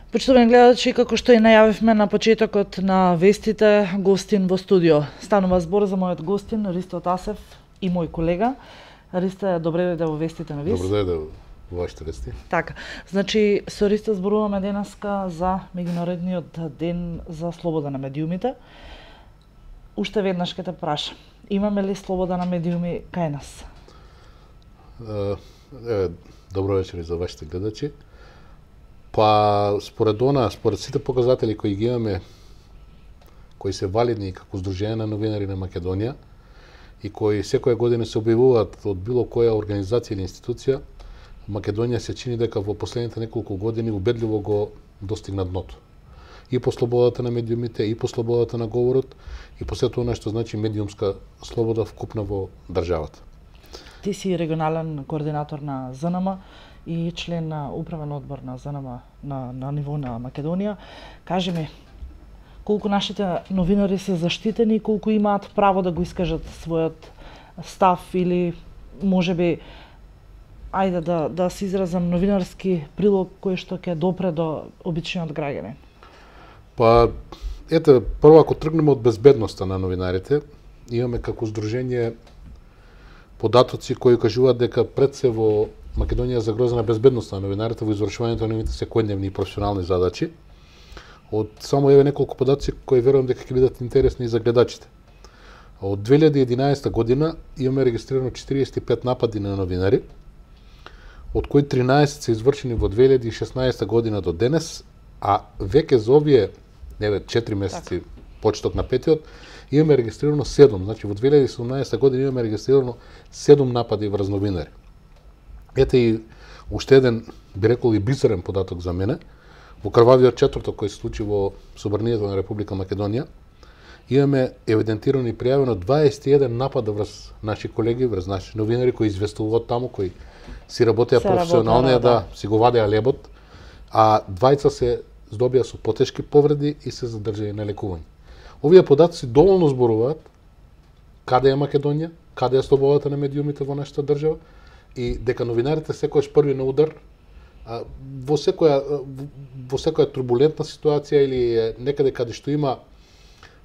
Почитувани гледачи, како што и најавивме на почетокот на вестите, гостин во студио. Станува збор за мојот гостин, Ристо Тасев и мој колега. Ристо, добре дојде во вестите на ВИС. Добре дојде во вашите вести. Така, значи, со Ристо зборуваме денеска за меѓународниот ден за слобода на медиумите. Уште веднаш ќе те прашам, имаме ли слобода на медиуми кај нас? Добро вечер за вашите гледачи. Па, според сите показатели кои ги имаме, кои се валидни како Сдружение на новинари на Македонија и кои секоја година се објавуваат од било која организација или институција, Македонија се чини дека во последните неколку години убедливо го достигна дното. И по слободата на медиумите, и по слободата на говорот, и по сето она што значи медиумска слобода вкупна во државата. Ти си регионален координатор на ЗНМ и член на управен одбор на ЗНМ на ниво на Македонија. Кажи ми, колку нашите новинари се заштитени и колку имаат право да го искажат својот став или можеби ајде да се изразам новинарски прилог кој што ќе допре до обичниот граѓанин? Па, ете, прво ако тргнеме од безбедноста на новинарите, имаме како здружение податоци кои кажуваат дека пред се во Македонија загрозена безбедноста на новинарите во извршувањето на нивните секојдневни и професионални задачи. Од само неколку податоци кои верувам дека ќе бидат интересни и за гледачите. Од 2011 година имаме регистрирано 45 напади на новинари, од кои 13 се извршени во 2016 година до денес, а веќе за овие 4 месеци, почеток на петиот, имаме регистрирано 7. Значи во 2017 година имаме регистрирано 7 напади врз новинари. Ете и уште еден, би рекол и бисерен податок за мене. Во крвавиот четврток кој се случи во Собранието на Република Македонија, имаме евидентирано и пријавено 21 напада врз наши колеги, врз наши новинари кои известуваат таму, кои си работеа професионално, си го вадеа лебот, а двајца се здобија со потешки повреди и се задржани на лекување. Овие податоци доволно зборуваат каде е Македонија, каде е слободата на медиумите во нашата држава и дека новинарите секојаш први на удар во секоја турбулентна ситуација или некаде каде што има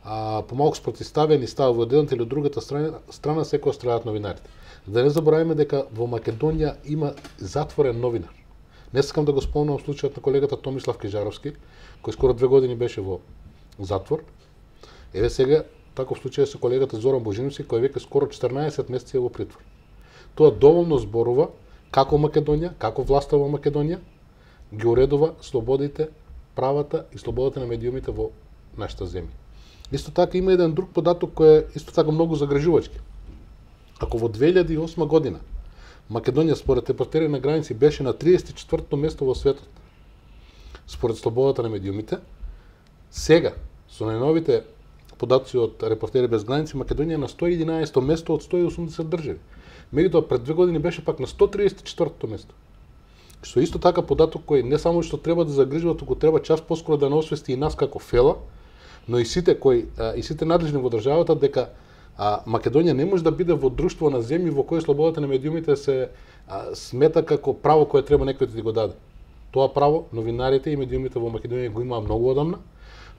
помалку спротивставени ставови од едната или од другата страна секоја страдаат новинарите. Да не забораваме дека во Македонија има затворен новинар. Не сакам да го спомнам случајот на колегата Томислав Кежаровски, кој скоро 2 години беше во затвор. Еве сега таков случај со колегата Зоран Божиновски, кој веќе скоро 14 месеци е во притвор. Тоа доволно зборува како Македонија, како власта во Македонија ги уредува слободите, правата и слободата на медиумите во нашата земја. Исто така има еден друг податок кој е исто така многу загрижувачки. Ако во 2008 година Македонија според Репортери на граници беше на 34-то место во светот според слободата на медиумите, сега со најновите податоци од Репортери без граници Македонија е на 111-то место од 180 држави. Меѓутоа пред 2 години беше пак на 134-то место. Што исто така податок кој не само што треба да загрижува, туку треба час поскоро да не освести и нас како фела, но и сите надлежни во државата дека Македонија не може да биде во друштво на земји во кои слободата на медиумите се смета како право кое треба некој да ти го даде. Тоа право новинарите и медиумите во Македонија го имаа многу одамна,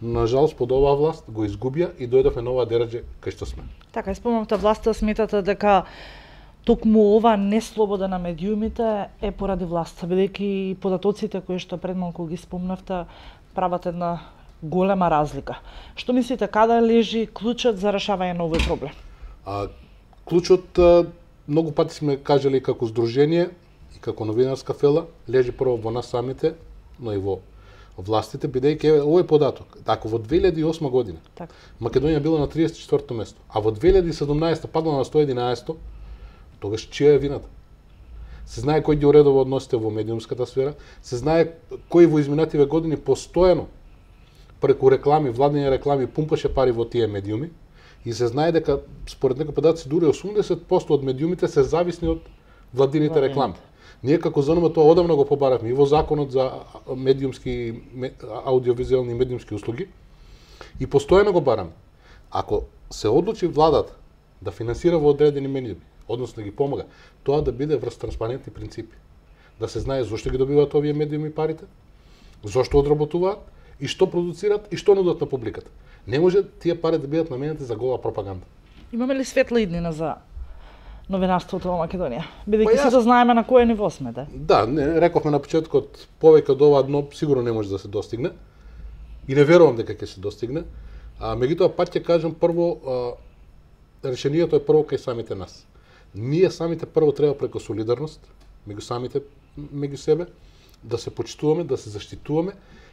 но на жалост под оваа власт го изгубија и дојдовме на оваа дераџе кај што сме. Така, спомнавте власта, сметате дека токму ова неслобода на медиумите е поради власта, бидејќи податоците кои што пред малку ги спомнавте прават една голема разлика. Што мислите, каде лежи клучот за решавање на овој проблем? Клучот, многу пати сме кажали како здружение и како новинарска фела, лежи прво во нас самите, но и во властите, бидејќи овој податок, ако во 2008 година Македонија била на 34-то место, а во 2017 паднала на 111-то, тогаш чија е вината? Се знае кој ги уредува односите во медиумската сфера, се знае кој во изминативе години постојано преку реклами, владени реклами пумпаше пари во тие медиуми и се знае дека според некои податоци дури 80% од медиумите се зависни од владините реклами. Ние како ЗНМ тоа одамна го побаравме и во законот за медиумски аудиовизуелни и медиумски услуги и постојано го бараме. Ако се одлучи владата да финансира во одредени медиуми, односно да ги помага, тоа да биде врз транспарентни принципи. Да се знае зошто ги добиваат овие медиуми парите, зошто одработуваат и што продуцираат и што нудат на публиката. Не може тие пари да бидат наменети за гола пропаганда. Имаме ли светла иднина за новинарството во Македонија? Бидејќи јас- се да знаеме на кое ниво сме, да? Да, не, рековме на почетокот, повеќе од ова дно сигурно не може да се достигне. И не верувам дека ќе се достигне. Меѓутоа пак ќе кажам прво, решението е прво кај самите нас. Ние самите прво треба преку солидарност меѓу себе да се почитуваме, да се заштитуваме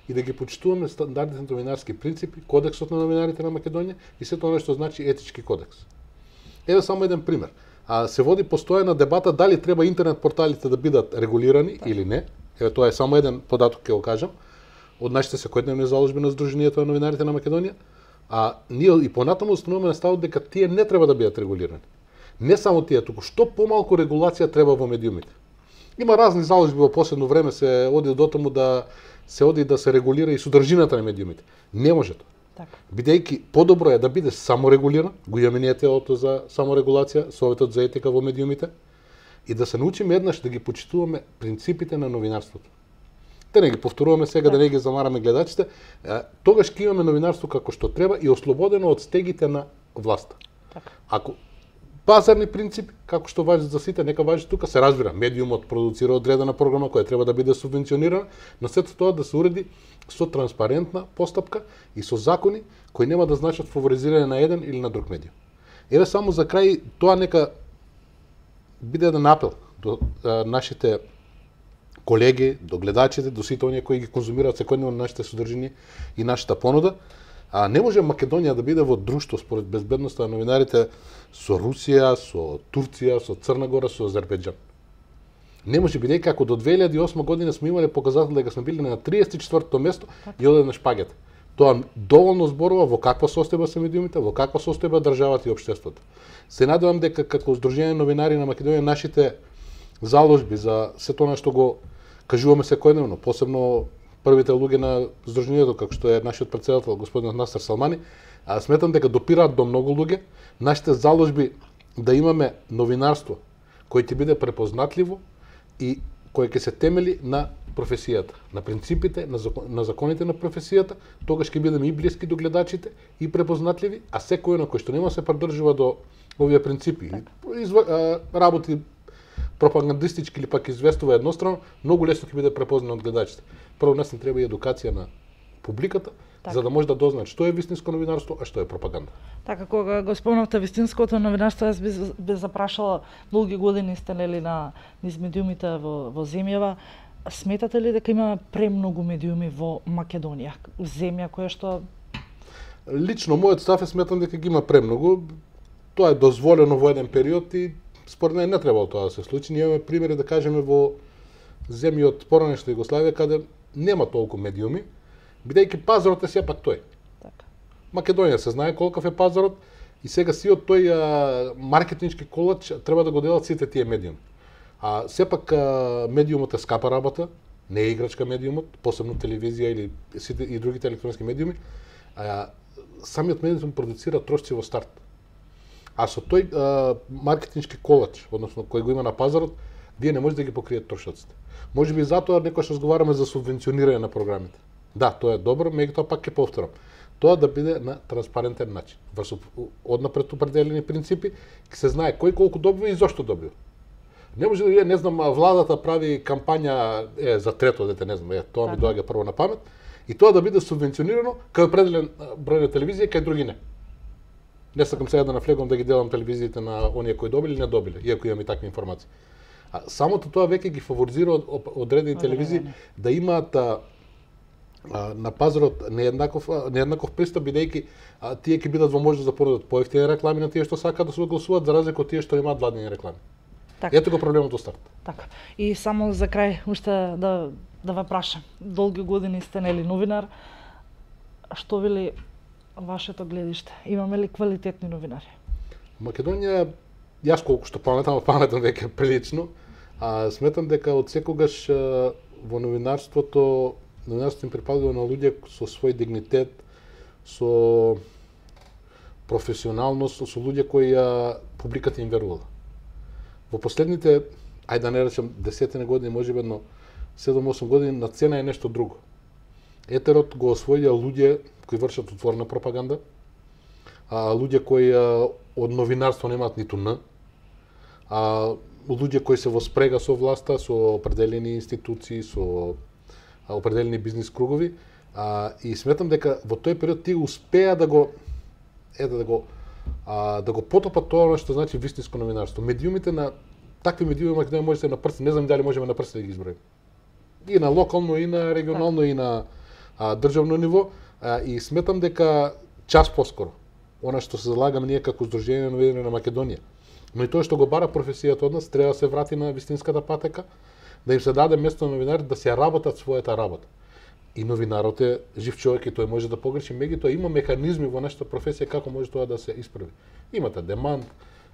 и да ги почитуваме стандардните новинарски принципи, кодексот на новинарите на Македонија и сето она што значи етички кодекс. Еве само еден пример. Се води постојана дебата дали треба интернет порталите да бидат регулирани или не. Еве тоа е само еден податок ќе го кажам од нашите секојдневни заложби на Сдруженијето на новинарите на Македонија. Ние и понатаму установуваме ставот дека тие не треба да бидат регулирани. Не само тие, туку што помалку регулација треба во медиумите. Има разни заложби во последно време се оди до тому да се регулира и содржината на медиумите. Не може тоа. Така. Бидејќи подобро е да биде саморегулиран, го имаме ние телото за саморегулација, Советот за етика во медиумите, и да се научиме еднаш да ги почитуваме принципите на новинарството. Да не ги повторуваме сега, да не ги замараме гледачите, тогаш ќе имаме новинарство како што треба и ослободено од стегите на власта. Така. Ако пазарни принципи, како што важат за сите, нека важи тука, се разбира, медиумот продуцира одредена програма која треба да биде субвенционирана, но сето тоа да се уреди со транспарентна постапка и со закони кои нема да значат фаворизирање на еден или на друг медиум. Еве само за крај, тоа нека биде еден апел до нашите колеги, до гледачите, до сите оние кои ги конзумираат секојдневно нашите содржини и нашата понуда. Не може Македонија да биде во друштво според безбедноста на новинарите со Русија, со Турција, со Црна Гора, со Азербејџан. Не може, бидејќи ако до 2008 година сме имале показател дека сме били на 34-то место и оде на шпагата. Тоа доволно зборува во каква состојба се медиумите, во каква состојба државата и општеството. Се надевам дека како Сдружение новинари на Македонија нашите заложби за сето она што го кажуваме секојдневно, посебно првите луѓе на Сдруженијето, како што е нашиот претседател господинот Насер Салмани, сметам дека допираат до многу луѓе. Нашите заложби да имаме новинарство кој ќе биде препознатливо и кој ќе се темели на професијата, на принципите, на законите на професијата, тогаш ќе бидеме и блиски до гледачите и препознатливи, а секој на кој што нема се прдржува до овие принципи, работи пропагандистички или пак известува еднострано, многу лесно ќе биде препознат од гледачите. Прво нас не треба и едукација на публиката, за да може да дознаат што е вистинско новинарство, а што е пропаганда. Така, кога го спомнавте вистинското новинарство, јас би запрашала, долги години сте нели низ медиумите во земјава, сметате ли дека има премногу медиуми во Македонија, земја која што... Лично мојот став е сметам дека ги има премногу. Тоа е дозволено во еден период и според мене не требало тоа да се случи. Ние имаме примери, да кажеме, во земји од поранешна Југославија каде нема толку медиуми, бидејќи пазарот е сепак тој. Така. Македонија се знае колкав е пазарот и сега сиот тој маркетиншки колач треба да го делат сите тие медиуми. Сепак медиумот е скапа работа, не е играчка медиумот, посебно телевизија или сите и другите електронски медиуми. Самиот медиум продуцира трошци во старт. А со тој маркетиншки колач, односно кој го има на пазарот, вие не може да ги покриете трошоците. Може би затоа некојаш разговараме за субвенционирање на програмите. Да, тоа е добро, меѓутоа пак ќе повторам. Тоа да биде на транспарентен начин, врз однапред определени принципи, ќе се знае кој колку добива и зошто добива. Не може да не знам, владата прави кампања за трето дете, не знам, тоа ми доаѓа прво на памет, и тоа да биде субвенционирано кај определен број на телевизија, кај други не. Не сакам сега да нафлегувам да ги делам телевизиите на оние кои добили или не добили, иако имам и такви информации. Самото тоа веќе ги фаворизира одредени телевизии да имаат на пазарот нееднаков пристап, бидејќи тие ќе бидат во можност да понудат поевтини реклами на тие што сакаат да се огласуваат, за разлика од тие што имаат владени реклами. Така. Ето го проблемот од старт. Така. И само за крај уште да ве прашам. Долги години сте нели новинар. Што вели вашето гледиште? Имаме ли квалитетни новинари? Македонија, јас колку што паметам веќе прилично, сметам дека од секогаш во новинарството им припадува на луѓе со свој дигнитет, со професионалност, со луѓе кои публиката им верувала. Во последните, ајде да не речем 10 години, можеби едно 7-8 години, на цена е нешто друго. етерот го освоија луѓе кои вршат отворена пропаганда, луѓе кои од новинарство немаат ниту Н, луѓе кои се во спрега со власта, со определени институции, со определени бизнис кругови, и сметам дека во тој период тие успеа да го потопат тоа што значи вистинско новинарство. Медиумите на такви медиуми Македонија може да се на прст, не знам дали можеме на прст да ги изброиме. И на локално, и на регионално, и на државно ниво, и сметам дека час поскоро, она што се залагаме ние како Сдружение на новинари на Македонија, но и тоа што го бара професијата од нас, треба да се врати на вистинската патека, да им се даде место на новинарите да се работат својата работа. И новинарот е жив човек и тој може да погреши, меѓутоа има механизми во нашата професија како може тоа да се исправи. Имате демант,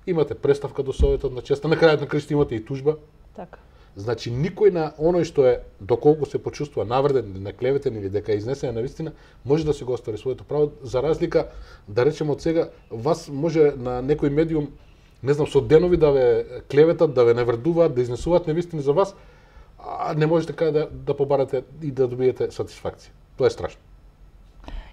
имате преставка до Советот на честа, на крајот на крајшта имате и тужба. Така. Значи никој на оној што е доколку се почувствува навреден или наклеветен или дека е изнесен на вистина, може да се го оствари своето право, за разлика да речеме од сега вас може на некој медиум, не знам, со денови да ве клеветат, да ве навредуваат, да изнесуваат невистини за вас, а не може така да побарате и да добиете сатисфакција. Тоа е страшно.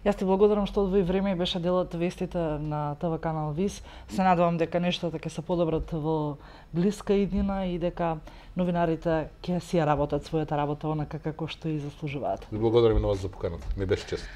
Јас ти благодарам што одвои време и беше дел од вестите на ТВ канал ВИС. Се надевам дека нештата ќе се подобрат во блиска иднина и дека новинарите ќе си ја работат својата работа онака како што и заслужуваат. Ви благодарам и на вас за поканата. Ми беше чест.